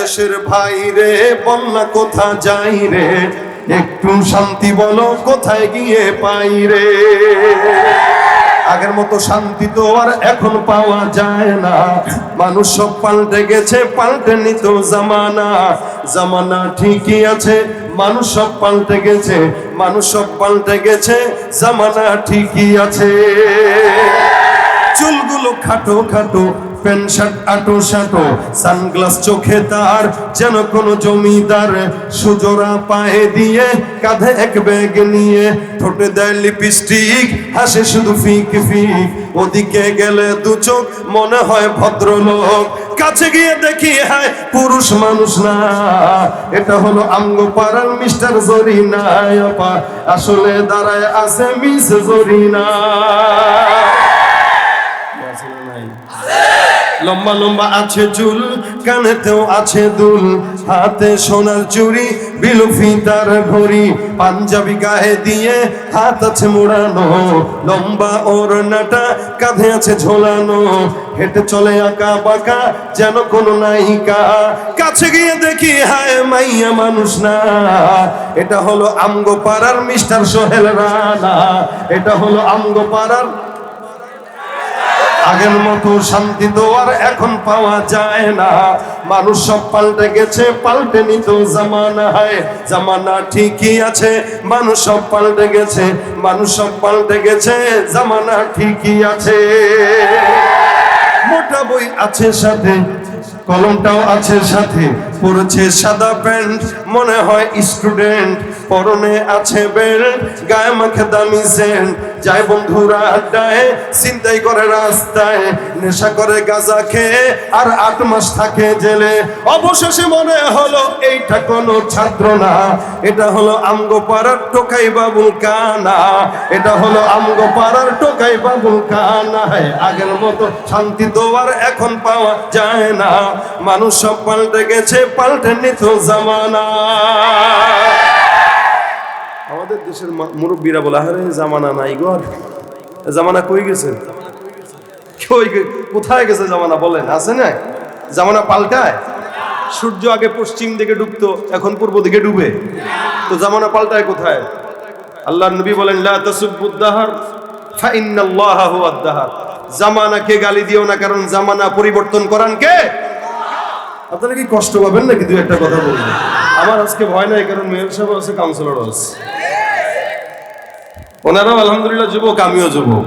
দেশের ভাই রে, বন্যা কোথা যাই রে, একটু শান্তি বলো কোথায় গিয়ে পাই রে। আগের মতো শান্তি তো আর এখন পাওয়া যায় না, মানুষ সব পাল্টে গেছে, পাল্টেনি তো জামানা। জামানা ঠিকই আছে, মানুষ সব পাল্টে গেছে, মানুষ সব পাল্টে গেছে, জামানা ঠিকই আছে। চুলগুলো খাটো খাটো, প্যান্ট শার্ট আটো শাটো, সানগ্লাস চোখে তার যেন কোন জমিদার, সুজোড়া পায়ে দিয়ে কাঁধে এক ব্যাগ নিয়ে, ঠোঁটে দেয় লিপস্টিক, হাসে শুধু ফিক ফিক, ওদিকে গেলে দু চোখ মনে হয় ভদ্রলোক, কাছে গিয়ে দেখি হায় পুরুষ মানুষ না। এটা হলো আমগো পাড়ার মিস্টার জরিনা, আসলে দাঁড়ায় আছে মিস জরিনা। লম্বা লম্বা আছে চুল, কানেতেও আছে দুল, হাতে সোনার চুড়ি, বিলুফি তার ঘড়ি, পাঞ্জাবি গায়ে দিয়ে হাত আছে মোড়ানো, লম্বা ওড়নাটা কাঁধে আছে ঝোলানো, হেঁটে চলে আঁকা বাঁকা যেন কোনো নায়িকা, কাছে গিয়ে দেখি হায় মাইয়া মানুষ না। এটা হলো আমগো পাড়ার মিস্টার সোহেল রানা, এটা হলো আমগো পাড়ার। আগের মতো শান্তি তো আর এখন পাওয়া যায় না, মানুষ সব পাল্টে গেছে, পাল্টেনি তো জামানা। হয় জামানা ঠিকই আছে, মানুষ সব পাল্টে গেছে, মানুষ সব পাল্টে গেছে, জামানা ঠিকই আছে। মোটা বই আছে সাথে, কলমটাও আছে সাথে, পরেছে সাদা প্যান্ট, মনে হয় স্টুডেন্ট, পরনে আছে বেল্ট, গায়ে মাখে দামি সেন্ট, যায় বন্ধুরা আড্ডায়, চিন্তাই করে রাস্তায়, নেশা করে গাঁজা খেয়ে আর 8 মাস থাকে জেলে, অবশেষে মনে হলো এইটা কোনো ছাত্র না, এটা হলো আমগো পাড়ার টোকাই বাবুল কানা, এটা হলো আমগো পাড়ার টোকাই বাবুল কানা। আগের মতো শান্তি তো আর এখন পাওয়া যায় না, মানুষ সব পাল্টে গেছে, পাল্টেনি তো জামানা। আমাদের দেশের মুরব্বীরা বলে আরে জামানা নাই গো, জামানা কই গেছে, কোথায় গেছে জামানা বলেন, আছে না? জামানা পাল্টায়, সূর্য আগে পশ্চিম দিকে ডুবতো, এখন পূর্ব দিকে ডুবে, তো জামানা পাল্টায় কোথায়? আল্লাহর নবী বলেন লা তাসুব্বুদ দাহর ফা ইন্নাল্লাহা হুয়াদ দাহর, জামানাকে গালি দিও না, কারণ জামানা পরিবর্তন করান কে? আপনারা কি কষ্ট পাবেন নাকি দুই একটা কথা বলবেন? আমার আজকে ভয় নাই, কারণ মেয়র সাহেব আছে, কাউন্সিলর আছে, ওনারাও আলহামদুলিল্লাহ যুবক, আমিও যুবক।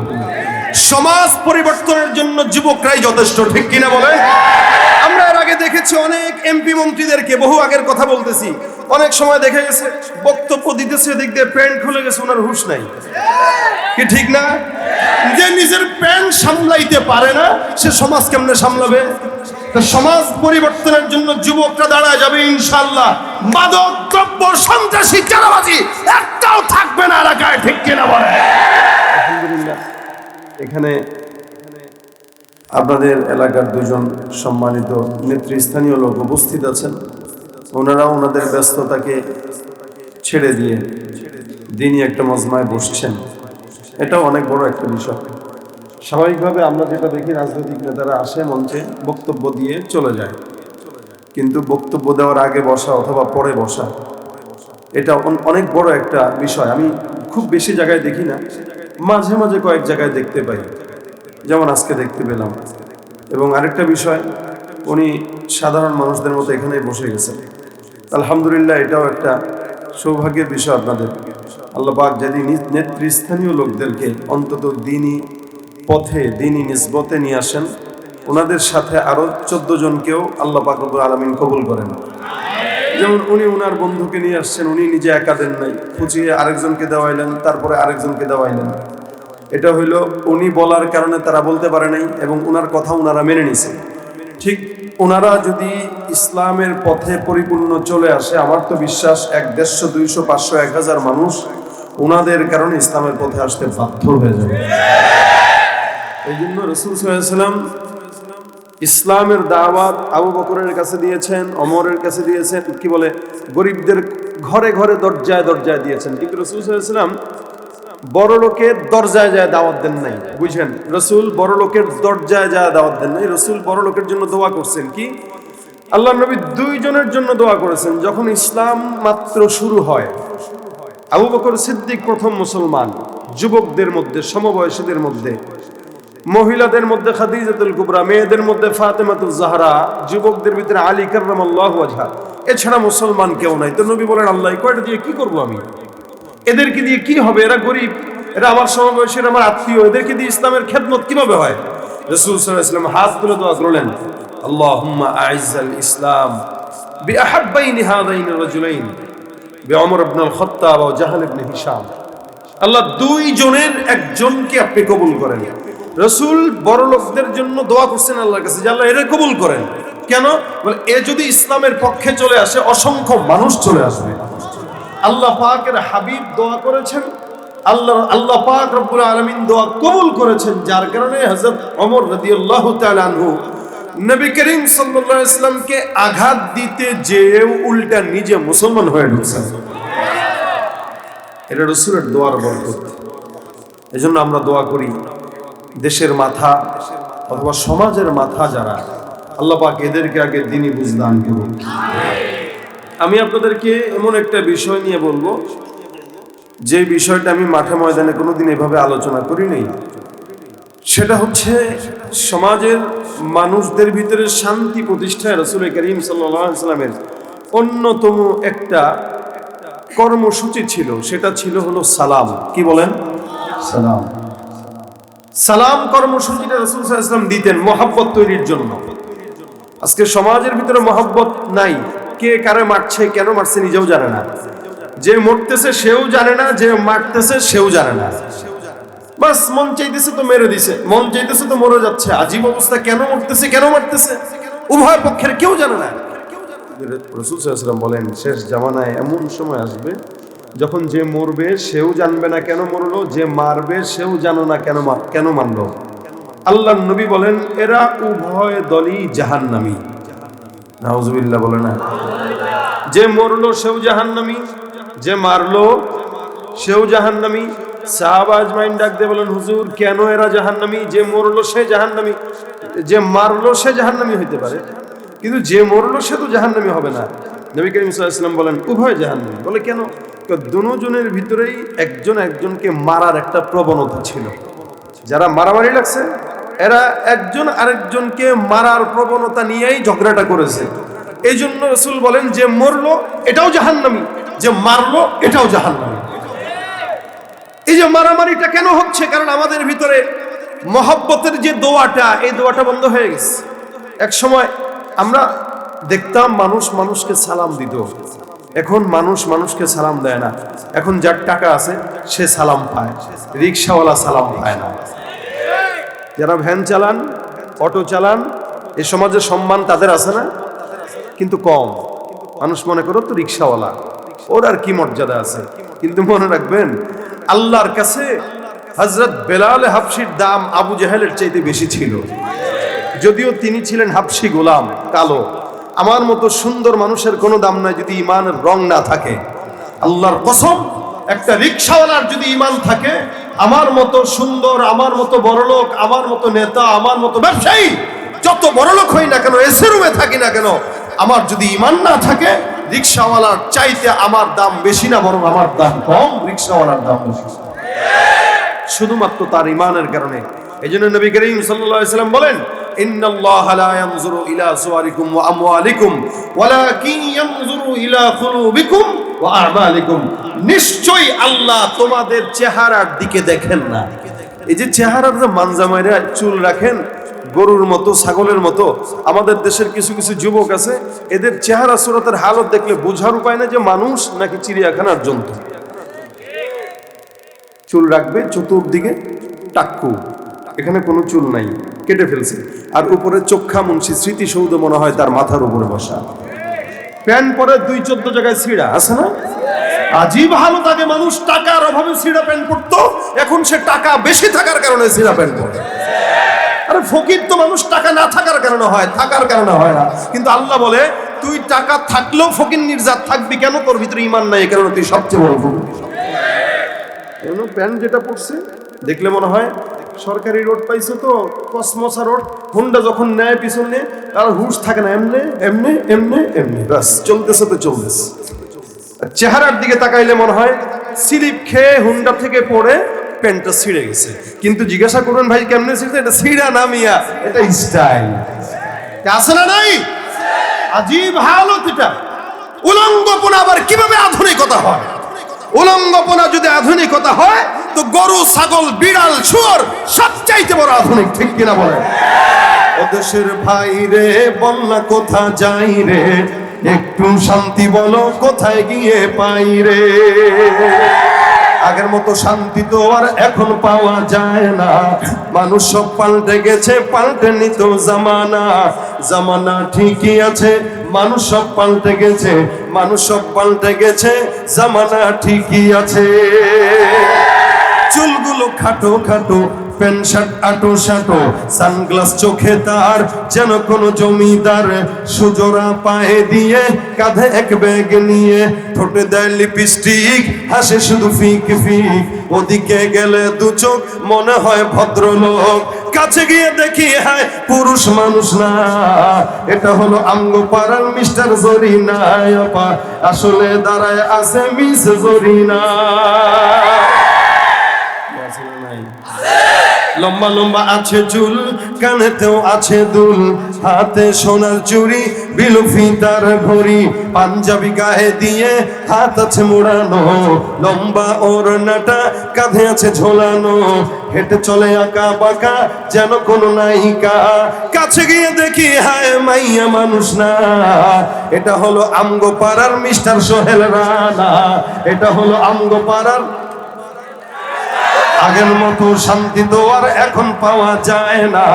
সমাজ পরিবর্তনের জন্য যুবকরাই যথেষ্ট, ঠিক কিনা বলেন? আমরা এর আগে দেখেছি অনেক এমপি মন্ত্রীদেরকে, বহু আগের কথা বলতেছি, অনেক সময় দেখে গেছে বক্তব্য দিতেছে, দিক দিয়ে প্যান্ট খুলে গেছে, ওনার হুঁশ নাই, কি ঠিক না? যে নিজের প্যান্ট সামলাইতে পারে না, সে সমাজ কেমনে সামলাবে? সমাজ পরিবর্তনের জন্য যুবকরা দাঁড়ায় যাবে ইনশাআল্লাহ। মাদক দ্রব্য, সন্ত্রাসী, চাঁদাবাজি একটাও থাকবে না এলাকায়, ঠিক কিনা বলে? আলহামদুলিল্লাহ। এখানে আপনাদের এলাকার দুজন সম্মানিত নেতৃস্থানীয় লোক উপস্থিত আছেন, ওনারা ওনাদের ব্যস্ততাকে ছেড়ে দিয়ে দিনই একটা মজমায় বসছেন, এটাও অনেক বড় একটা বিষয়। স্বাভাবিকভাবে আমরা যেটা দেখি, রাজনৈতিক নেতারা আসে মঞ্চে, বক্তব্য দিয়ে চলে যায়, কিন্তু বক্তব্য দেওয়ার আগে বসা অথবা পরে বসা, এটা অনেক বড় একটা বিষয়। আমি খুব বেশি জায়গায় দেখি না, মাঝে মাঝে কয়েক জায়গায় দেখতে পাই, যেমন আজকে দেখতে পেলাম। এবং আরেকটা বিষয়, উনি সাধারণ মানুষদের মতো এখানেই বসে গেছেন, আলহামদুলিল্লাহ, এটাও একটা সৌভাগ্যের বিষয় আপনাদের। আল্লাহ পাক যদি নেতৃস্থানীয় লোকদেরকে অন্তত দিনই পথে, দিনই নিসবতে নিয়ে আসেন, ওনাদের সাথে আরো 14 জনকেও আল্লাহ পাক রব্বুল আলামিন কবুল করেন। যেমন উনি ওনার বন্ধুকে নিয়ে আসছেন, উনি নিজে একা দেন নাই, খুঁজিয়ে আরেকজনকে দেওয়াইলেন, তারপরে আরেকজনকে দেওয়াইলেন। এটা হইলো উনি বলার কারণে তারা বলতে পারে নাই, এবং ওনার কথা ওনারা মেনে নিছে। ঠিক ওনারা যদি ইসলামের পথে পরিপূর্ণ চলে আসে, আমার তো বিশ্বাস 100, 150, 200, 500, 1000 মানুষ ওনাদের কারণে ইসলামের পথে আসতে বাধ্য হয়ে যাবে। এই জন্য রাসূল সাল্লাল্লাহু আলাইহি ওয়াসাল্লাম ইসলামের দাওয়াত আবু বকরের কাছে দিয়েছেন, ওমরের কাছে দিয়েছেন, কি বলে, গরিবদের ঘরে ঘরে দরজায় দরজায় দিয়েছেন, কিন্তু রাসূল সাল্লাল্লাহু আলাইহি ওয়াসাল্লাম বড় লোকের দরজায় যায় দাওয়াত দেন নাই। বুঝেন, রাসূল বড় লোকের দরজায় যায় দাওয়াত দেন নাই, রাসূল বড় লোকের জন্য দোয়া করছেন, কি আল্লাহ নবী দুইজনের জন্য দোয়া করেছেন যখন ইসলাম মাত্র শুরু হয়। আবু বকর সিদ্দিক প্রথম মুসলমান, যুবকদের মধ্যে, সমবয়সীদের মধ্যে, মহিলাদের মধ্যে খাদিজাতুল কুবরা, মেয়েদের মধ্যে ফাতেমাতুজ জাহরা, যুবকদের ভিতরে আলী কাররামাল্লাহু ওয়াজহা। এছাড়া মুসলমান কেউ নাই। তো নবী বলেন, আল্লাহ কয়টা দিয়ে কি করব আমি? এদেরকে দিয়ে কি হবে? এরা গরিব, এরা আমার সমবয়সী, আমার আত্মীয়, এদেরকে দিয়ে ইসলামের খেদমত কিভাবে হয়? রাসূল সাল্লাল্লাহু আলাইহি ওয়াসাল্লাম হাত তুলে দোয়া করলেন, আল্লাহুম্মা আইজ্জাল ইসলাম বিআহাব্বাইনি হাদাইনি রাজুলাইন বিউমর ইবনে আল খাত্তাব ওয়া জাহল ইবনে হিশাম। আল্লাহ দুইজনের একজনকে আপনি কবুল করেন। রাসূল বড় লোকদের জন্য দোয়া করছেন আল্লাহর কাছে যে আল্লাহ এর কবুল করেন। কেন? বলে এ যদি ইসলামের পক্ষে চলে আসে অসংখ্য মানুষ চলে আসবে। আল্লাহ পাকের হাবিব দোয়া করেছেন, আল্লাহ পাক রব্বুল আলামিন দোয়া কবুল করেছেন, যার কারণে হযরত ওমর রাদিয়াল্লাহু তাআলা আনহু নবী করিম সাল্লাল্লাহু আলাইহি ওয়াসাল্লামকে আঘাত দিতে যেও উল্টা নিজে মুসলমান হয়ে ঢুকছেন। এটা রাসূলের দোয়ার বরকত। এজন্য আমরা দোয়া করি দেশের মাথা অথবা সমাজের মাথা যারা, আল্লাহ পাক এদেরকে আগে দ্বীনি বুঝ দান করুন। আমি আপনাদেরকে এমন একটা বিষয় নিয়ে বলবো যে বিষয়টা আমি মাঠে ময়দানে কোনোদিন এভাবে আলোচনা করি নাই। সেটা হচ্ছে সমাজের মানুষদের ভিতরে শান্তি প্রতিষ্ঠায় রাসূল করিম সাল্লাল্লাহু আলাইহি ওয়াসাল্লামের অন্যতম একটা কর্মসূচি ছিল, সেটা ছিল হলো সালাম। কি বলেন? সালাম। সালাম কর্মসূচিটা রাসূল সাল্লাল্লাহু আলাইহি ওয়াসাল্লাম দিতেন মহব্বত তৈরির জন্য। আজকে সমাজের ভিতরে মহব্বত নাই, কে কারে মারছে, কেন মারছে নিজেও জানে না, যে মরতেছে সেও জানে না, যে মারতেছে সেও জানে না। বাস মন চাইতেছে তো মেরে দিছে, মন চাইতেছে তো মরে যাচ্ছে। আজীব অবস্থা, কেন মরতেছে, কেন মারতেছে, উভয় পক্ষের কেউ জানে না। রাসূল সাল্লাল্লাহু আলাইহি ওয়াসাল্লাম বলেন, শেষ জামানায় এমন সময় আসবে যখন যে মরবে সেও জানবে না কেন মরলো, যে মারবে সেও জানো না কেন মারলো। আল্লাহর নবী বলেন, এরা উভয় দলই জাহান্নামী। নাউজুবিল্লাহ বলে না? যে মরলো সেও জাহান্নামী, যে মারলো সেও জাহান্নামী। সাহাবা আজমাইন ডাক দিয়ে বলেন, হুজুর কেন এরা জাহান্নামী? যে মরলো সে জাহান্নামী, যে মারলো সে জাহান্নামী হইতে পারে, কিন্তু যে মরলো সে তো জাহান্নামী হবে না। নবী করিম সাল্লাল্লাহু আলাইহি ওয়াসাল্লাম বলেন উভয় জাহান্নামী। বলে কেন? দুজনের ভিতরেই একজন একজনকে মারার একটা প্রবণতা ছিল। যারা মারামারি লাগছে এরা একজন আরেকজনকে মারার প্রবণতা নিয়েই ঝগড়াটা করেছে। এই জন্য রাসূল বলেন, যে মরলো এটাও জাহান্নামী, যে মারলো এটাও জাহান্নামী। এই যে মারামারিটা কেন হচ্ছে? কারণ আমাদের ভিতরে মহব্বতের যে দোয়াটা, এই দোয়াটা বন্ধ হয়ে গেছে। এক সময় আমরা দেখতাম মানুষ মানুষকে সালাম দিত, এখন মানুষ মানুষকে সালাম দেয় না। এখন যার টাকা আছে সে সালাম পায়, রিক্সাওয়ালা সালাম পায় না। যারা ভ্যান চালান, অটো চালান, এই সমাজে সম্মান তাদের আছে না? কিন্তু কম। মানুষ মনে করো তো রিক্সাওয়ালা, ওর আর কি মর্যাদা আছে। কিন্তু মনে রাখবেন, আল্লাহর কাছে হযরত বেলাল হাবশির দাম আবু জাহেলের চাইতে বেশি ছিল। যদিও তিনি ছিলেন হাবশি গোলাম, কালো। আমার মতো সুন্দর মানুষের কোনো দাম নাই যদি ইমানের রং না থাকে। আল্লাহর কসম, একটা রিক্সাওয়ালার যদি ইমান থাকে, আমার মতো সুন্দর, আমার মতো বড়লোক, আমার মতো নেতা, আমার মতো ব্যবসায়ী, যত বড়লোক হই না কেন, এসে রুমে থাকি না কেন, আমার যদি ইমান না থাকে, রিক্সাওয়ালার চাইতে আমার দাম বেশি না, বরং আমার দাম কম, রিক্সাওয়ালার দাম বেশি, শুধুমাত্র তার ইমানের কারণে। এই জন্য নবী করিম সাল্লাল্লাহু আলাইহি ওয়াসাল্লাম বলেন, ইন্নাল্লাহা লা ইয়ানজুরু ইলা সুওয়ারিকুম ওয়া আমওয়ালিকুম ওয়ালাকিন ইয়ানজুরু ইলা কুলুবিকুম ওয়া আ'মালিকুম। নিশ্চয়ই আল্লাহ তোমাদের চেহারার দিকে দেখেন না। এই যে চেহারার যে মানজামাইরা চুল রাখেন গরুর মতো, ছাগলের মতো, আমাদের দেশের কিছু কিছু যুবক আছে, এদের চেহারা সুরতের হালত দেখলে বোঝার উপায় না যে মানুষ নাকি চিড়িয়াখানার জন্তু। চুল রাখবে চতুর্দিকে টাক্কু, এখানে কোনো চুল নাই, কেটে ফেলছে, আর উপরে চোখা মুন্সি স্মৃতিসৌধ মনে হয় তার মাথার উপরে বসা। প্যান্ট পরে 2-14 জায়গায় ছিঁড়া আছে না? আজীব হালত। আগে মানুষ টাকার অভাবে ছিঁড়া প্যান্ট পরতো, এখন সে টাকা বেশি থাকার কারণে ছিঁড়া প্যান্ট পরে। আরে ফকির তো মানুষ টাকা না থাকার কারণে হয়, থাকার কারণে হয় না। কিন্তু আল্লাহ বলে, তুই টাকা থাকলেও ফকির নির্যাত থাকবি কেন? তোর ভিতরে ইমান নাই, এই কারণে তুই সবচেয়ে বড় ফকির। প্যান্ট যেটা পড়ছে দেখলে মনে হয় সরকারি রোড পাইছো তো, কসমসা রোড, হুন্ডা যখন নেয় পিছনে তার হুশ থাকে না, এমনি এমনি এমনি এমনি বাস চলতেছে তো চলতেছে। চেহারার দিকে তাকাইলে মনে হয় স্লিপ খেয়ে হুন্ডা থেকে পড়ে প্যান্টটা ছিঁড়ে গেছে, কিন্তু জিজ্ঞাসা করুন ভাই কেমনে ছিঁড়ছে, এটা ছিঁড়া না মিয়া, এটা স্টাইল আছে না নাই? আজীব হালত এটা। উলঙ্গপনা আবার কিভাবে আধুনিকতা হয়? উলঙ্গপনা যদি আধুনিকতা হয় তো গরু, ছাগল, বিড়াল, শুয়োর সবচাইতে বড় আধুনিক, ঠিক কিনা বলেন? ও দেশের ভাই রে, বল না কোথা যাই রে, একটু শান্তি বলো কোথায় গিয়ে পাই রে। আগের মতো শান্তি তো আর এখন পাওয়া যায় না, মানুষ সব পাল্টে গেছে, পাল্টেনি তো জামানা। জামানা ঠিকই আছে, মানুষ সব পাল্টে গেছে, মানুষ সব পাল্টে গেছে, জামানা ঠিকই আছে। চুলগুলো খাটো খাটো, প্যান্ট শার্ট আটো শাটো, সানগ্লাস চোখে তার যেন কোনো জমিদার, সুজোড়া পায়ে দিয়ে কাঁধে এক ব্যাগ নিয়ে, ঠোঁটে দেয় লিপস্টিক, হাসে শুধু ফিক ফিক, ওদিকে গেলে দু চোখ মনে হয় ভদ্রলোক, কাছে গিয়ে দেখি হায় পুরুষ মানুষ না। এটা হলো আমগো পাড়ার মিস্টার জরিনা আপা, আসলে দাঁড়ায় আছে মিস জরিনা। লম্বা লম্বা আছে চুল, কানেতেও আছে দুল, হাতে সোনার চুড়ি, বিলুফি তার ঘড়ি, পাঞ্জাবি গায়ে দিয়ে হাত আছে মোড়ানো, লম্বা ওড়নাটা কাঁধে আছে ঝোলানো, হেঁটে চলে আঁকা বাঁকা যেন কোনো নায়িকা, কাছে গিয়ে দেখি হায় মাইয়া মানুষ না। এটা হলো আমগো পাড়ার মিস্টার সোহেল রানা, এটা হলো আমগো পাড়ার। আগের মতো শান্তি তো আর এখন পাওয়া যায় না,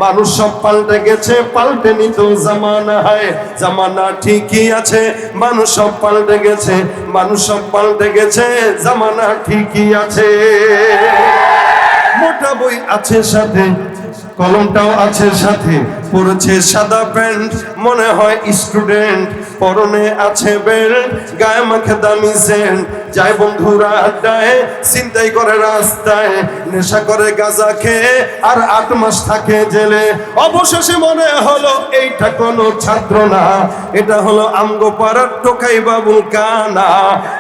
মানুষ সব পাল্টে গেছে, পাল্টেনি তো জামানা। হয় জামানা ঠিকই আছে, মানুষ সব পাল্টে গেছে, মানুষ সব পাল্টে গেছে, জামানা ঠিকই আছে। মোটা বই আছে সাথে, কলমটাও আছে সাথে, পরেছে সাদা প্যান্ট, মনে হয় স্টুডেন্ট, পরনে আছে বেল্ট, গায়ে মাখে দামি সেন্ট, যায় বন্ধুরা আড্ডায়, চিন্তাই করে রাস্তায়, নেশা করে গাঁজা খেয়ে আর 8 মাস থাকে জেলে, অবশেষে মনে হলো এইটা কোনো ছাত্র না, এটা হলো আমগো পাড়ার টোকাই বাবুল কানা,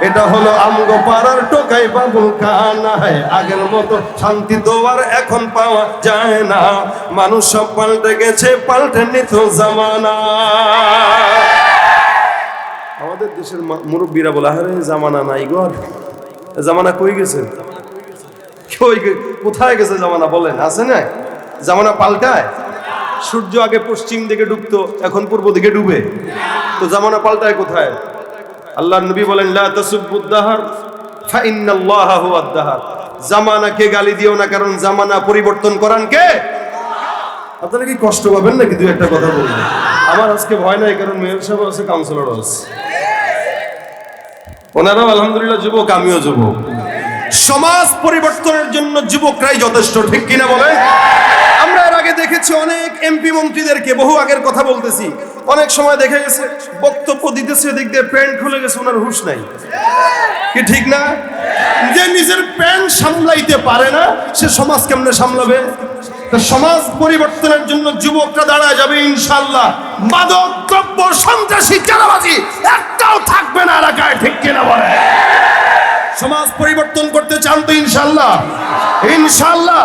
এটা হলো আমগো পাড়ার টোকাই বাবুল কানা। আগের মতো শান্তি তো আর এখন পাওয়া যায় না, মানুষ সব পাল্টে গেছে, পাল্টেনি তো জামানা। আমাদের দেশের মুরব্বীরা বলে আরে জামানা নাই গো, জামানা কই গেছে, কোথায় গেছে জামানা বলেন? আছে না জামানা পাল্টায়? সূর্য আগে পশ্চিম দিকে ডুবতো, এখন পূর্ব দিকে ডুবে, তো জামানা পাল্টায় কোথায়? আল্লাহর নবী বলেন লা তাসুব্বুদ দাহর ফা ইন্নাল্লাহা হুয়াদ দাহর, জামানাকে গালি দিও না, কারণ জামানা পরিবর্তন করান কে? আপনারা কি কষ্ট পাবেন নাকি দুই একটা কথা বলবেন? আমার আজকে ভয় নাই, কারণ মেয়র সাহেব আছে, কাউন্সিলরও আছে, ওনারাও আলহামদুলিল্লাহ যুবক, আমিও যুবক। সমাজ পরিবর্তনের জন্য যুবকরাই যথেষ্ট, ঠিক কিনা বলেন? আমরা এর আগে দেখেছি অনেক এমপি মন্ত্রীদেরকে, বহু আগের কথা বলতেছি, অনেক সময় দেখে গেছে বক্তব্য দিতেছে, দিক দিয়ে প্যান্ট খুলে গেছে, ওনার হুঁশ নাই, কি ঠিক না? যে নিজের প্যান্ট সামলাইতে পারে না, সে সমাজ কেমনে সামলাবে? সমাজ পরিবর্তনের জন্য যুবকরা দাঁড়ায় যাবে ইনশাআল্লাহ। মাদক দ্রব্য, সন্ত্রাসী, চাঁদাবাজি একটাও থাকবে না এলাকায়, ঠিক কিনা বলে? সমাজ পরিবর্তন করতে চান তো ইনশাআল্লাহ? ইনশাআল্লাহ।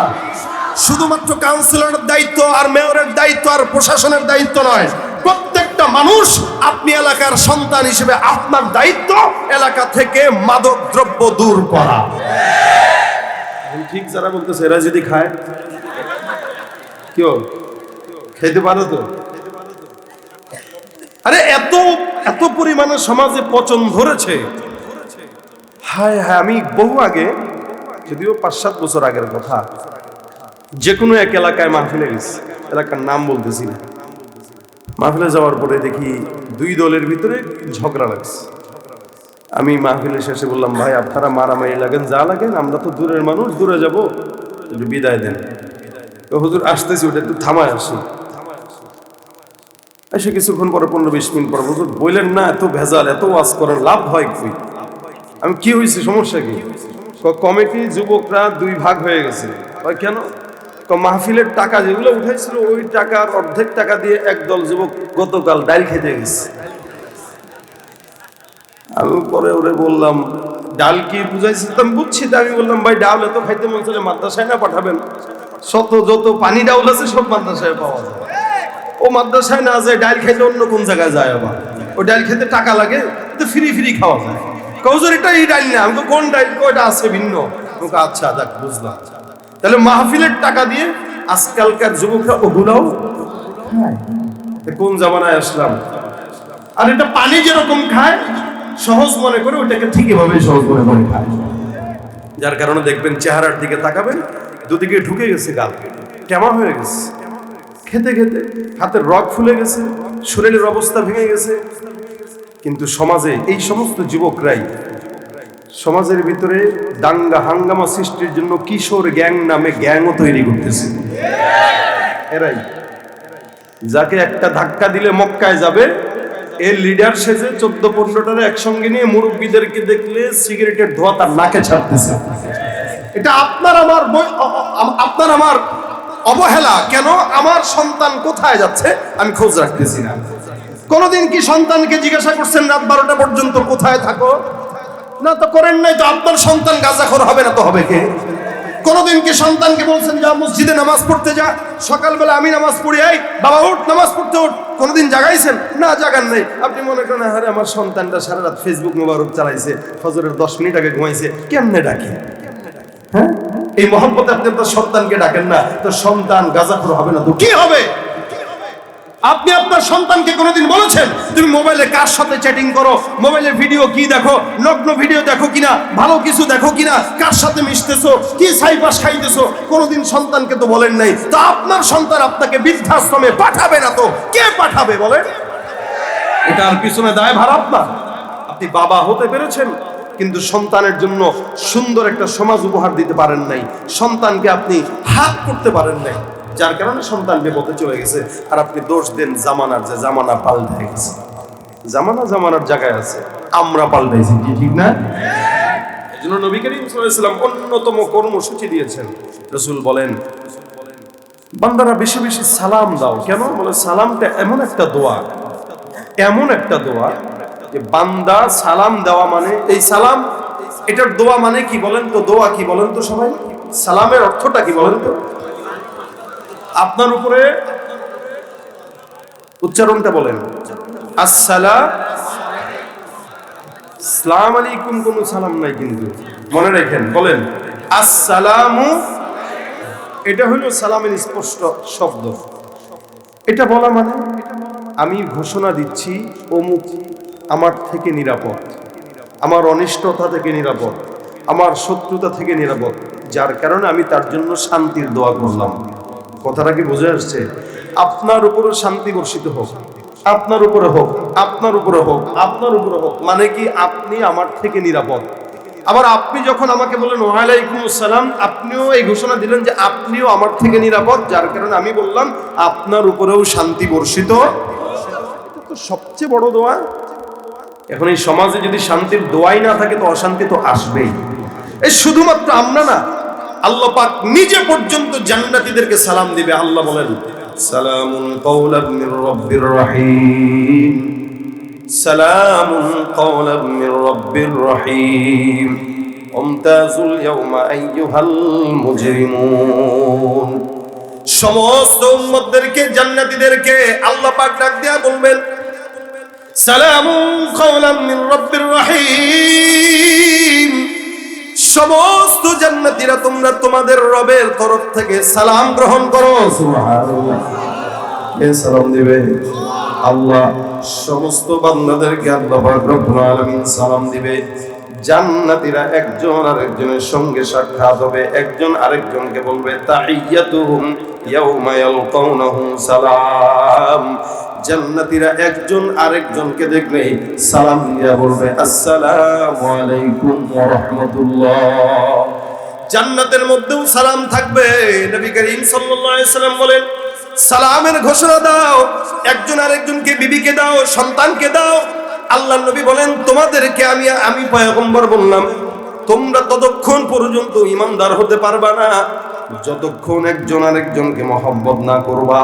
শুধুমাত্র কাউন্সিলরের দায়িত্ব আর মেয়রের দায়িত্ব আর প্রশাসনের দায়িত্ব নয়, প্রত্যেকটা মানুষ, আপনি এলাকার সন্তান হিসেবে আপনার দায়িত্ব এলাকা থেকে মাদক দ্রব্য দূর করা। ঠিক যারা বলতেছে এরা যদি খায়, কেউ খেতে পারো তো? আরে এত এত পরিমাণে সমাজে পচন ধরেছে, হায় হায়। আমি বহু আগে, যদিও 5-7 বছর আগের কথা, যে কোনো এক এলাকায় মাহফিলে গেছি, এলাকার নাম বলতেছি না। মাহফিলে যাওয়ার পরে দেখি 2 দলের ভিতরে ঝগড়া লাগছে। আমি মাহফিলের শেষে বললাম, ভাই আপনারা মারামারি লাগেন যা লাগেন, আমরা তো দূরের মানুষ, দূরে যাব, একটু বিদায় দেন। হুজুর আসতেছি, ওটা একটু থামায় আসি। এসে কিছুক্ষণ পরে 15-20 মিনিট পর, হুজুর বললেন না এত ভেজাল, এত ওয়াজ করেন, লাভ হয় কি? আমি কি হয়েছে, সমস্যা কি? কমিটি যুবকরা 2 ভাগ হয়ে গেছে। কেন? মাহফিলের টাকা যেগুলো উঠাইছিল ওই টাকার অর্ধেক টাকা দিয়ে একদল যুবক গতকাল ডাল খেতে গেছে। আমি পরে ওরে বললাম, ডাল কি বুঝাইছিলাম বুঝছি, আমি বললাম ভাই ডাল এত খাইতে মন চাইলে মাদ্রাসায় না পাঠাবেন, যত পানি ডাউল আছে সব মাদ্রাসায় পাওয়া যায়। ও মাদ্রাসায় না যায়, ডাল খেতে অন্য কোন জায়গায় যায়? আবার ওই ডাল খেতে টাকা লাগে, তো ফ্রি খাওয়া যায়। কৌজোর এটা এই ডাল না, আমি তো কোন ডাল, ওইটা আছে ভিন্ন। আচ্ছা যাক বুঝলাম। তাহলে মাহফিলের টাকা দিয়ে আজকালকার যুবকরা ওগুলাও কোন জামানায় আসলাম। আর এটা পানি যেরকম খায় সহজ মনে করে, ওইটাকে ঠিক এভাবে সহজ মনে করে খায়। যার কারণে দেখবেন চেহারার দিকে তাকাবেন, দুদিকে ঢুকে গেছে, গাল কেমন হয়ে গেছে, খেতে খেতে হাতের রগ ফুলে গেছে, শরীরের অবস্থা ভেঙে গেছে। কিন্তু সমাজে এই সমস্ত যুবকরাই সমাজের ভিতরে দাঙ্গা হাঙ্গামা সৃষ্টির জন্য কিশোর গ্যাং নামে গ্যাংও তৈরি করতেছে। এরাই যাকে একটা ধাক্কা দিলে মক্কায় যাবে, এর লিডার সেজে 14-15টারে একসঙ্গে নিয়ে মুরব্বীদেরকে দেখলে সিগারেটের ধোঁয়া তার নাকে ছাড়তেছে। এটা আপনার আমার অবহেলা। কেন? আমার সন্তান কোথায় যাচ্ছে আমি খোঁজ রাখতেছি না। কোনদিন কি সন্তানকে জিজ্ঞাসা করছেন রাত 12টা পর্যন্ত কোথায় থাকো? না তো করেন নাই। তো আপনার সন্তান গাঁজাখোর হবে না তো হবে কে? কোনদিন কি সন্তানকে বলছেন যা মসজিদে নামাজ পড়তে যা, সকালবেলা আমি নামাজ পড়ি, আই বাবা উঠ নামাজ পড়তে উঠ? কোনদিন জাগাইছেন? না, জাগান নাই। আপনি মনে করেন আরে আমার সন্তানটা সারা রাত ফেসবুক মোবারক চালাইছে, ফজরের 10 মিনিট আগে ঘুমাইছে, কেমনে ডাকি? হ্যাঁ, এই মহব্বতে আপনি আপনার সন্তানকে ডাকেন না, তো সন্তান গাঁজাখোর হবে না তো কি হবে? আপনি আপনার সন্তানকে কোনোদিন বলেছেন তুমি মোবাইলে কার সাথে চ্যাটিং করো, মোবাইলের ভিডিও কি দেখো, নগ্ন ভিডিও দেখো কিনা, ভালো কিছু দেখো কিনা, কার সাথে মিশতেছো, কি ছাইপাস খাইতেছো? কোনোদিন সন্তানকে তো বলেন নাই। তো আপনার সন্তান আপনাকে বৃদ্ধাশ্রমে পাঠাবে না তো কে পাঠাবে বলেন? এটার পিছনে দায়ভার আপনার। আপনি বাবা হতে পেরেছেন, কিন্তু সন্তানের জন্য সুন্দর একটা সমাজ উপহার দিতে পারেন নাই, সন্তানকে আপনি হাত করতে পারেন নাই, যার কারণে সন্তান বিপথে চলে গেছে। আর আপনি দোষ দেন জামানার, যে জামানা পাল্টে গেছে। জামানার জায়গায় আছে, আমরা পাল্টাইছি, কি ঠিক না? এই জন্য নবী করিম সাল্লাল্লাহু আলাইহি ওয়াসাল্লাম অন্যতম কর্মসূচি দিয়েছেন। রাসূল বলেন বান্দারা বেশি বেশি সালাম দাও। কেন? বলে সালামটা এমন একটা দোয়া যে বান্দা সালাম দেওয়া মানে, এই সালাম এটার দোয়া মানে কি বলেন তো? দোয়া কি বলেন তো সবাই? সালামের অর্থটা কি বলেন তো? আপনার উপরে উচ্চারণটা বলেন, আসসালাম আলাইকুম। কোন সালাম নাই কিন্তু, মনে রাখেন, বলেন আসসালামু। এটা হলো সালামের স্পষ্ট শব্দ। এটা বলা মানে আমি ঘোষণা দিচ্ছি অমুক আমার থেকে নিরাপদ, আমার অনিষ্টতা থেকে নিরাপদ, আমার শত্রুতা থেকে নিরাপদ, যার কারণে আমি তার জন্য শান্তির দোয়া করলাম। কথাটা কি বুঝে আসছে? আপনার উপরে শান্তি বর্ষিত হোক, আপনার উপরে হোক, আপনার উপরে হোক, আপনার উপরে হোক, মানে কি আপনি আমার থেকে নিরাপদ। আবার আপনি যখন আমাকে বললেন ওয়ালাইকুম আসসালাম, আপনিও এই ঘোষণা দিলেন যে আপনিও আমার থেকে নিরাপদ, যার কারণে আমি বললাম আপনার উপরেও শান্তি বর্ষিত। এটা তো সবচেয়ে বড় দোয়া। এখন এই সমাজে যদি শান্তির দোয়াই না থাকে তো অশান্তি তো আসবেই। এই শুধুমাত্র আমরা না, আল্লাহ পাক নিজে পর্যন্ত জান্নাতীদেরকে সালাম দিবে। আল্লাহ বলেন সালামুন কাওলাম মির রাব্বির রহিম, সালামুন কাওলাম মির রাব্বির রহিম, মুমতাজুল ইয়াওমা আইয়ুহাল মুজরিমুন। সমস্ত উম্মতদেরকে, জান্নাতীদেরকে আল্লাহ পাক ডাক দিয়া বলবেন সালামুন কাওলাম মির রাব্বির রহিম। সমস্ত জান্নাতীরা তোমরা তোমাদের রবের তরফ থেকে সালাম গ্রহণ করো। সুবহানাল্লাহ। কে সালাম দিবে? আল্লাহ। সমস্ত বান্দাদেরকে আল্লাহ পাক রব্বুল আলামিন সালাম দিবে। জান্নাতীরা একজন আরেকজনের সঙ্গে সাক্ষাৎ হবে, একজন আরেকজনকে বলবে তাহিয়াতুহুম ইয়াউমা ইয়ালকাউনাহু সালাম। জান্নাতীরা একজন আরেকজনকে দেখলে সালাম দিয়া বলবে আসসালামু আলাইকুম ওয়া রাহমাতুল্লাহ। জান্নাতের মধ্যেও সালাম থাকবে। নবী করিম সাল্লাল্লাহু আলাইহি সাল্লাম বলেন সালামের ঘোষণা দাও, একজন আরেকজনকে, বিবিকে দাও, সন্তানকে দাও। আল্লাহর নবী বলেন তোমাদেরকে আমি পয়গম্বর বললাম তোমরা ততক্ষণ পর্যন্ত ঈমানদার হতে পারবা না যতক্ষণ একজন আরেকজনকে মহব্বত না করবা,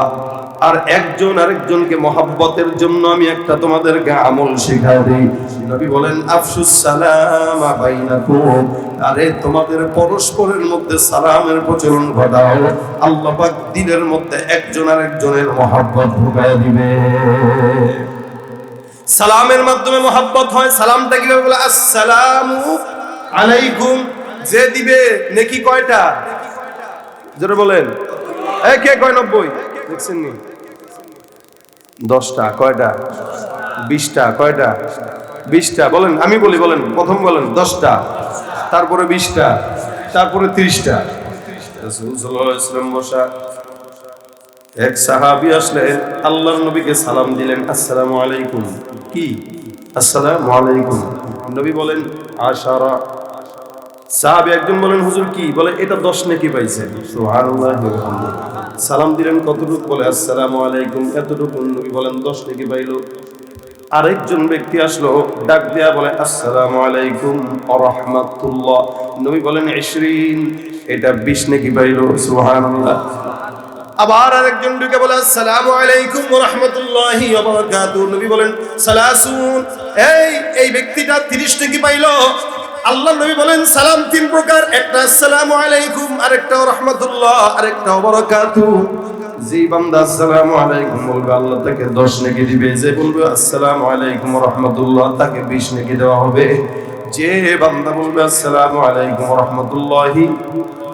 আর একজন আরেকজনকে মহব্বতের জন্য আমি একটা তোমাদেরকে আমল শেখাই দিই। নবী বলেন আফশুস সালাম বাইনাকুম, আরে তোমাদের পরস্পরের মধ্যে সালামের প্রচলন ঘটাও, আল্লাহ পাক দিলের মধ্যে একজন আরেকজনের মহব্বত ঢুকায় দিবে। সালামের মাধ্যমে মহব্বত হয়। সালামটা কিভাবে বলে? আসসালামু আলাইকুম। যে দিবে নেকি কয়টা? জোরে বলেন। কে কয় 90? দেখছেন নি? 10টা। কয়টা? 20টা। কয়টা? 20টা। বলেন, আমি বলি, বলেন, প্রথম বলেন 10টা, তারপরে 20টা, তারপরে 30টা। রাসূল সাল্লাল্লাহু আলাইহি ওয়াসাল্লাম বসা, এক সাহাবী আসলেন, আল্লাহর নবীকে সালাম দিলেন, আসসালামু আলাইকুম। কি? আসসালামু আলাইকুম। নবী বলেন আশারা। সাহাবী একজন বলেন, হুজুর কি? বলে এটা 10 নেকি পাইছেন। সুবহানাল্লাহ। সালাম দিলেন কতটুকু? বলে আসসালামু আলাইকুম, এতটুকু। নবী বলেন 10 নেকি পাইলো। আরেকজন ব্যক্তি আসলো, ডাক দিয়া বলে আসসালামু আলাইকুম ওয়া রাহমাতুল্লাহ। নবী বলেন 20, এটা 20 নেকি পাইলো। সুবহানাল্লাহ। আবার আরেকজন ঢুকে বলে আসসালামু আলাইকুম ওয়া রাহমাতুল্লাহি ওয়া বারাকাতুহু। নবী বলেন 30, এই ব্যক্তিটা 30 নেকি পাইলো। আল্লাহ নবী বলেন সালাম 3 প্রকার, একটা আসসালামু আলাইকুম, আরেকটা ওয়া রাহমাতুল্লাহ, আরেকটা ওয়া বারাকাতুহু। যে বান্দা আসসালামু আলাইকুম বলবে আল্লাহ তাকে 10 নেকি দিবে, যে বলবে আসসালামু আলাইকুম ওয়া রাহমাতুল্লাহ তাকে 20 নেকি দেওয়া হবে। যে বান্দা বলবে আসসালামু আলাইকুম ওয়া রাহমাতুল্লাহি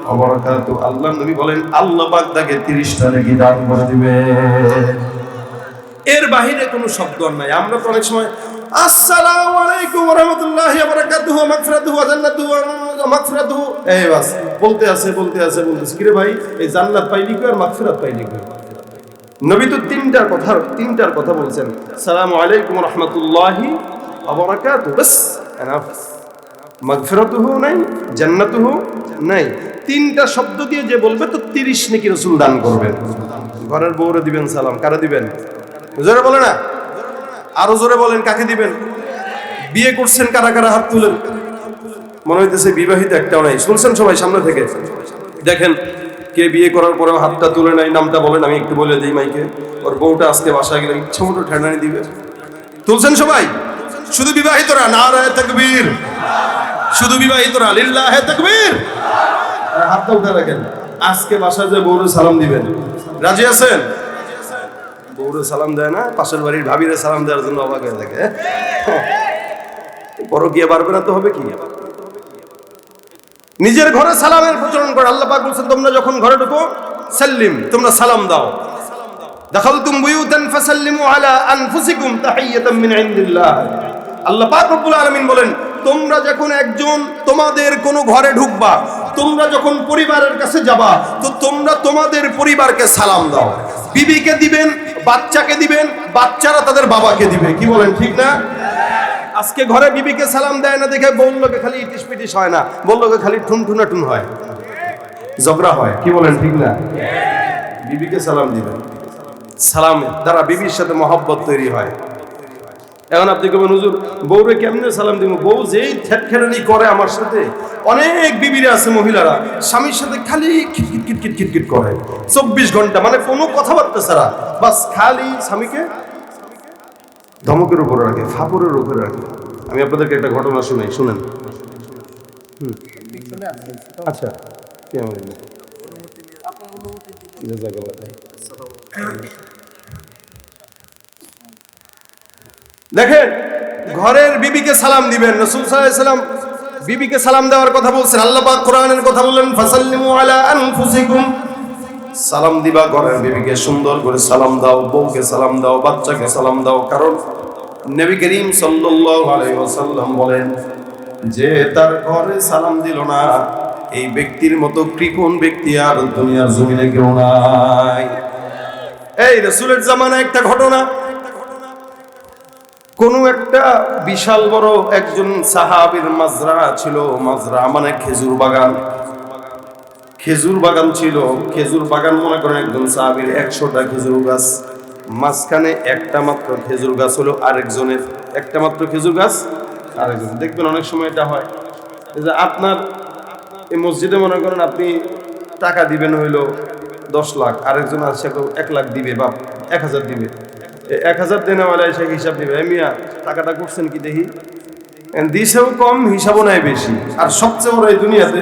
ওয়া বারাকাতুহু, আল্লাহ নবী বলেন আল্লাহ পাক তাকে 30টা নেকি দান করে দিবে। এর বাহিরে কোনো শব্দ নাই। আমরা তো অনেক সময় আসসালামু আলাইকুম ওয়া রাহমাতুল্লাহি ওয়া বারাকাতুহু ওয়া মাগফিরাতুহু ওয়া জান্নাতুহু ওয়া মাগফিরাতুহু, এই বাস বলতে আছে। কি রে ভাই, এই জান্নাত পাইলি কই আর মাগফিরাত পাইলি কই? নবী তো তিনটার কথা বলছেন, আসসালামু আলাইকুম ওয়া রাহমাতুল্লাহি ওয়া বারাকাতুহু, বাস এনাফ। মাগফিরাতুহু নাই, জান্নাতুহু নাই। 3টা শব্দ দিয়ে যে বলবে তো 30 নেকি রাসূল দান করবেন। ঘরের বউরে দিবেন সালাম, কারে দিবেন? জোরে বলে না, আরো জোরে বলেন, কাকে দিবেন? বিয়ে করছেন কারা কারা হাত তুলেন। মনে হইতেছে বিবাহিত একটাও নাই। শুনছেন সবাই সামনে থেকে? দেখেন কে বিয়ে করার পরেও হাতটা তুলে নাই, নামটা বলেন, আমি একটু বলে দিই মাইকে। ওর বউটা আজকে বাসায় গেলে ইচ্ছা মতো ঠেলানি দিবে। তুলছেন সবাই? শুধু বিবাহিতরা নারায়ে তাকবীর, শুধু বিবাহিতরা লিল্লাহে তাকবীর। হাতটা উঠে রাখেন। আজকে বাসায় যে বউরে সালাম দিবেন, রাজি আছেন? বউরে সালাম দেয় না, পাশের বাড়ির ভাবিরে সালাম দেওয়ার জন্য অবাক হয়ে থাকে। বড় গিয়ে পারবে না তো হবে কি? নিজের ঘরে সালামের প্রচলন করে। আল্লাহ পাক বলেছেন তোমরা যখন ঘরে ঢুকো সাল্লিম, তোমরা সালাম দাও। দাখালতুম বুয়ুতান ফাসাল্লিমু আলা আনফুসিকুম তাহিয়াতাম মিন ইনদিল্লাহ। আল্লাহ পাক রব্বুল আলামিন বলেন তোমরা যখন একজন তোমাদের কোন ঘরে ঢুকবা, তোমরা যখন পরিবারের কাছে যাবা, তো তোমরা তোমাদের পরিবারকে সালাম দাও। বিবিকে দিবেন, বাচ্চাকে দিবেন, বাচ্চারা তাদের বাবাকে দিবে। কি বলেন, ঠিক না? আজকে ঘরে বিবিকে সালাম দেয় না দেখে বললোকে খালি ইটিস পিটিস হয় না, বললোকে খালি ঠুনঠুনাঠুন হয়, ঝগড়া হয়। কি বলেন, ঠিক না? বিবিকে সালাম দিবেন, সালামের দ্বারা বিবির সাথে মহব্বত তৈরি হয়। এখন আপনি কেমন হুজুর বউরে কেমনে সালাম দিব? বউ যেই ঠেটখেরানি করে আমার সাথে, অনেক বিবিরা আছে মহিলারা স্বামীর সাথে খালি খিটখিট করে 24 ঘন্টা, মানে কোনো কথাবার্তা ছাড়া, বাস খালি স্বামীকে ধমকের উপরে রাখে, ফাপড়ের উপরে রাখে। আমি আপনাদেরকে একটা ঘটনা শুনাই, শুনেন। আচ্ছা, দেখেন ঘরের বিবিকে সালাম দিবেন। রাসূল সাল্লাল্লাহু আলাইহি ওয়াসাল্লাম বিবিকে সালাম দেওয়ার কথা বলছেন। আল্লাহ পাক কোরআনের কথা বললেন ফাসাল্লিমু আলা আনফুসিকুম, সালাম দিবা ঘরের বিবিকে, সুন্দর করে সালাম দাও, বউকে সালাম দাও, বাচ্চাকে সালাম দাও। কারণ নবী করিম সাল্লাল্লাহু আলাইহি ওয়াসাল্লাম বলেন যে তার ঘরে সালাম দিল না, এই ব্যক্তির মতো কৃপণ ব্যক্তি আর দুনিয়ার জমিনে কেউ নাই। এই রাসূলের জামানায় একটা ঘটনা, কোন একটা বিশাল বড় একজন সাহাবীর মাজরা ছিল। মাজরা মানে খেজুর বাগান, খেজুর বাগান ছিল। খেজুর বাগান মনে করেন একজন সাহাবীর 100টা খেজুর গাছ, মাঝখানে একটা মাত্র খেজুর গাছ হলো আরেকজনের, একটা মাত্র খেজুর গাছ আরেকজন। দেখবেন অনেক সময় এটা হয় যে আপনার এই মসজিদে মনে করেন আপনি টাকা দিবেন হইলো 10 লাখ, আরেকজন আছে 1 লাখ দিবে বা 1000 দিবে, 1000 দেনেওয়ালা এসে হিসাব দিবে, মিয়া টাকাটা করছেন কি দেখি, দিছেও কম হিসাবও নাই বেশি। আর সবচেয়ে বড় এই দুনিয়াতে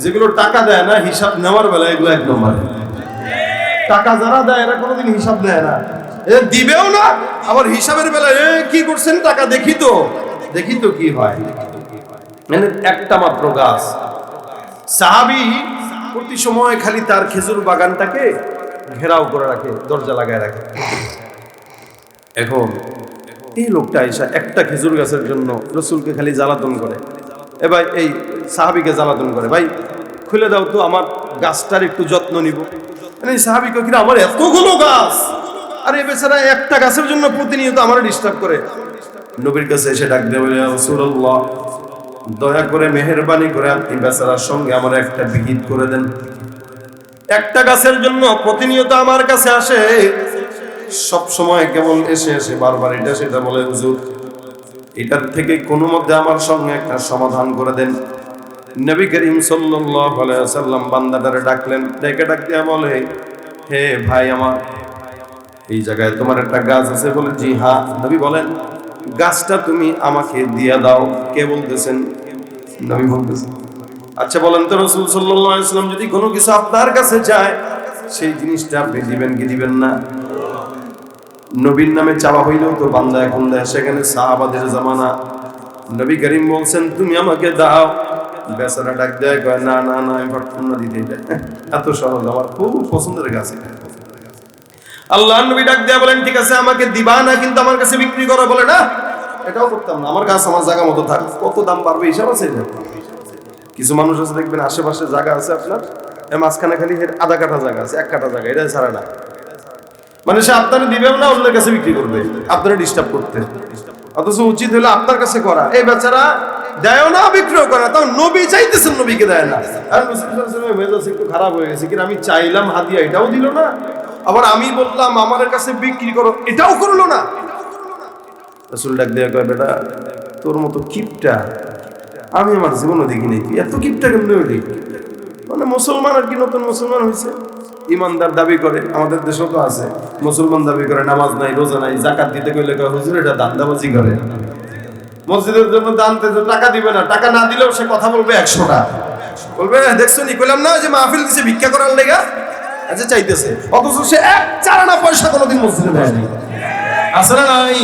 যেগুলো টাকা দেয় না, হিসাব নেওয়ার বেলা এগুলো 1 নম্বর। টাকা যারা দেয় এরা কোনোদিন হিসাব নেয় না, দিবেও না, আবার হিসাবের বেলায় কি করছেন টাকা দেখি তো কি হয়। মানে একটা মাত্র গাছ, সাহাবী প্রতি সময় খালি তার খেজুর বাগানটাকে ঘেরাও করে রাখে, দরজা লাগায় রাখে। এখন এই লোকটা আইসা একটা খেজুর গাছের জন্য রসুলকে খালি জ্বালাতন করে, ভাই এই সাহাবীকে জ্বালাতন করে, ভাই খুলে দাও তো, আমার গাছটার একটু যত্ন নিব। এই সাহাবীকে কিনা আমার এতগুলো গাছ, আর এই বেচারা একটা গাছের জন্য প্রতিনিয়ত আমার ডিস্টার্ব করে। নবীর কাছে এসে ডাক দেয়, বলে রাসূলুল্লাহ দয়া করে মেহেরবানি করে আপনি বেচারার সঙ্গে আমার একটা বিহিত করে দেন। একটা গাছের জন্য প্রতিনিয়ত আমার কাছে আসে, সব সময় কেবল এসে বারবার এটা সেটা বলে, হুজুর এটার থেকে কোনো মধ্যে আমার সঙ্গে একটা সমাধান করে দেন। নবী করিম সাল্লাল্লাহু আলাইহি ওয়াসাল্লাম বান্দাটারে ডাকলেন, ডাক দিয়া বলে, হে ভাই আমার, এই জায়গায় তোমার একটা গাছ আছে? বলে জি হ্যাঁ। নবী বলেন, গাছটা তুমি আমাকে দিয়া দাও। কে বলতেছেন? নবী বলতেছেন। আচ্ছা বলেন তো রাসূল সাল্লাল্লাহু আলাইহি ওয়াসাল্লাম যদি কোনো কিছু আপনার কাছে চায়, সেই জিনিসটা আপনি দিবেন কি দিবেন না? নবীর নামে চাওয়া হইলেও তো বান্দা এখন দেয়, সেখানে সাহাবাদের জামানা। নবী করিম বলছেন তুমি আমাকে দাও। বেচারা ডাক দেয়, কয় না না না, আমি পারতাম না দিতে, এটা এত সহজ, আমার খুব পছন্দের গাছ এটা। আল্লাহ নবী ডাক দেয়া বলেন, ঠিক আছে আমাকে দিবা না, কিন্তু আমার কাছে বিক্রি করো। বলে না, এটাও করতাম না, আমার গাছ আমার জায়গা মতো থাক, কত দাম বাড়বে হিসাব আছে। কিছু মানুষ আছে দেখবেন আশেপাশে জায়গা আছে আপনার, মাঝখানে খালি আধা কাঠা জায়গা আছে, 1 কাঠা জায়গা, এটা ছাড়া না। মানে সে আপনারা দিবেও না, অন্যের কাছে বিক্রি করবে আপনারা ডিস্টার্ব করতে। অথচ উচিত হলো আপনার কাছে করা। এই বেচারা দেয় না, বিক্রিও করে, তাও নবী চাইতেছেন, নবীকে দেয় না। আর মেজাজ একটু খারাপ হয়ে গেছে, কিন্তু আমি চাইলাম হাদিয়া, এটাও দিল না, আবার আমি বললাম আমার কাছে বিক্রি করো, এটাও করলো না। রাসূল ডাক দেয়া কয়, বেটা তোর মতো কিপটা আমি আমার জীবনে দেখি নাই, তুই এত কিপটা কেমনে হইলি? মানে মুসলমান আর কি, নতুন মুসলমান হয়েছে, ইমানদার দাবি করে, আমাদের দেশেও তো আছে মুসলমান দাবি করে, নামাজ নাই, রোজা নাই, যাকাত দিতে কইলে কয় হুজুর এটা দান্দাবাজি করে। মসজিদের জন্য দান টাকা দিবে না, টাকা না দিলেও সে কথা বলবে 100টা, বলবে দেখছো নি কইলাম না যে মাহফিল দিছে ভিক্ষা করার লেগা, আচ্ছা চাইতেছে, অথচ সে 1 চারানা পয়সা কোনোদিন মসজিদে দেয়নি। আছে না নাই?